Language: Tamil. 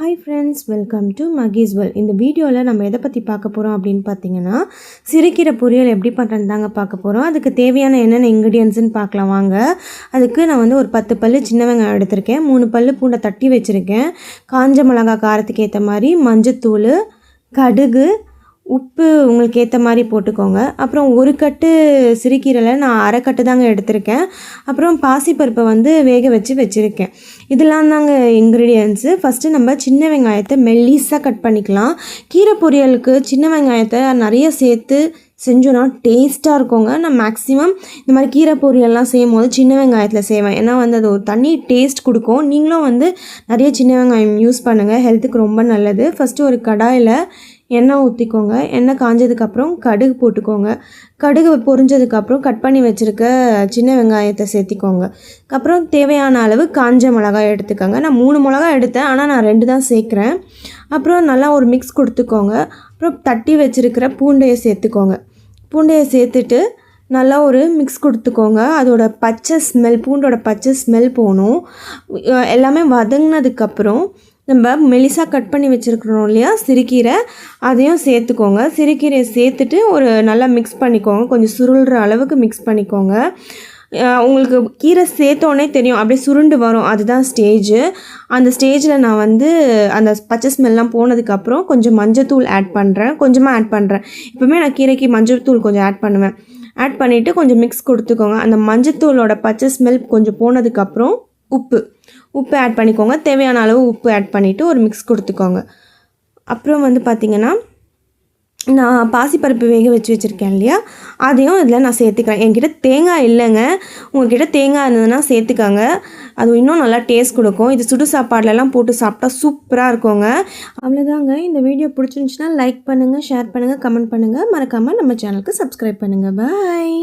Hi friends, welcome to Maggie's World. இந்த வீடியோவில் நம்ம எதை பற்றி பார்க்க போகிறோம் அப்படின்னு பார்த்தீங்கன்னா சிறுகீரை பொரியல் எப்படி பண்ணுறதுன்னு தாங்க பார்க்க போகிறோம். அதுக்கு தேவையான என்னென்ன இன்க்ரீடியன்ட்ஸ்னு பார்க்கலாம் வாங்க. அதுக்கு நான் வந்து ஒரு 10 பல்லு சின்ன வெங்காயம் எடுத்திருக்கேன், 3 பல்லு பூண்டை தட்டி வச்சுருக்கேன், காஞ்ச மிளகா காரத்துக்கு ஏற்ற மாதிரி, மஞ்சத்தூள், கடுகு, உப்பு உங்களுக்கு ஏற்ற மாதிரி போட்டுக்கோங்க. அப்புறம் ஒரு கட்டு சிறுகீரையில் நான் அரை கட்டு தாங்க எடுத்திருக்கேன். அப்புறம் பாசிப்பருப்பை வந்து வேக வச்சுருக்கேன். இதெல்லாம் தாங்க இன்க்ரீடியன்ட்ஸு. ஃபஸ்ட்டு நம்ம சின்ன வெங்காயத்தை மெல்லிஸாக கட் பண்ணிக்கலாம். கீரை பொரியலுக்கு சின்ன வெங்காயத்தை நிறைய சேர்த்து செஞ்சோன்னா டேஸ்ட்டாக இருக்குங்க. நான் மேக்ஸிமம் இந்த மாதிரி கீரை பொரியல்லாம் செய்யும் போது சின்ன வெங்காயத்தில் செய்வேன். ஏன்னா வந்து அது ஒரு தனி டேஸ்ட் கொடுக்கும். நீங்களும் வந்து நிறைய சின்ன வெங்காயம் யூஸ் பண்ணுங்கள், ஹெல்த்துக்கு ரொம்ப நல்லது. ஃபஸ்ட்டு ஒரு கடாயில் எண்ணெய் ஊற்றிக்கோங்க. எண்ணெய் காஞ்சதுக்கப்புறம் கடுகு போட்டுக்கோங்க. கடுகு பொரிஞ்சதுக்கப்புறம் கட் பண்ணி வச்சுருக்க சின்ன வெங்காயத்தை சேர்த்திக்கோங்க. அப்புறம் தேவையான அளவு காஞ்ச மிளகாய் எடுத்துக்கோங்க. நான் 3 மிளகாய் எடுத்தேன், ஆனால் நான் 2 தான் சேர்க்குறேன். அப்புறம் நல்லா ஒரு மிக்ஸ் கொடுத்துக்கோங்க. அப்புறம் தட்டி வச்சுருக்கிற பூண்டையை சேர்த்துக்கோங்க. பூண்டையை சேர்த்துட்டு நல்லா ஒரு மிக்ஸ் கொடுத்துக்கோங்க. அதோட பச்சை ஸ்மெல், பூண்டோட பச்சை ஸ்மெல் போகணும். எல்லாமே வதங்கினதுக்கப்புறம் நம்ம மெலிசாக கட் பண்ணி வச்சுருக்கிறோம் இல்லையா சிறுகீரை, அதையும் சேர்த்துக்கோங்க. சிறுகீரையை சேர்த்துட்டு ஒரு நல்லா மிக்ஸ் பண்ணிக்கோங்க. கொஞ்சம் சுருள்ற அளவுக்கு மிக்ஸ் பண்ணிக்கோங்க. உங்களுக்கு கீரை சேர்த்தோன்னே தெரியும், அப்படியே சுருண்டு வரும், அதுதான் ஸ்டேஜு. அந்த ஸ்டேஜில் நான் வந்து அந்த பச்சை ஸ்மெல்லாம் போனதுக்கப்புறம் கொஞ்சம் மஞ்சத்தூள் கொஞ்சமாக ஆட் பண்ணுறேன். எப்போவுமே நான் கீரைக்கு மஞ்சத்தூள் கொஞ்சம் ஆட் பண்ணுவேன். ஆட் பண்ணிவிட்டு கொஞ்சம் மிக்ஸ் கொடுத்துக்கோங்க. அந்த மஞ்சத்தூளோட பச்சை ஸ்மெல் கொஞ்சம் போனதுக்கப்புறம் உப்பு ஆட் பண்ணிக்கோங்க. தேவையான அளவு உப்பு ஆட் பண்ணிவிட்டு ஒரு மிக்ஸ் கொடுத்துக்கோங்க. அப்புறம் வந்து பார்த்திங்கன்னா நான் பாசிப்பருப்பு வேக வச்சுருக்கேன் இல்லையா, அதையும் இதில் நான் சேர்த்துக்கிறேன். என்கிட்ட தேங்காய் இல்லைங்க, உங்கள்கிட்ட தேங்காய் இருந்ததுன்னா சேர்த்துக்கோங்க. அது இன்னும் நல்லா டேஸ்ட் கொடுக்கும். இது சுடு சாப்பாடுலலாம் போட்டு சாப்பிட்டா சூப்பராக இருக்குங்க. அவ்வளோதாங்க. இந்த வீடியோ பிடிச்சிருந்துச்சுன்னா லைக் பண்ணுங்கள், ஷேர் பண்ணுங்கள், கமெண்ட் பண்ணுங்கள். மறக்காமல் நம்ம சேனலுக்கு சப்ஸ்கிரைப் பண்ணுங்கள். பாய்.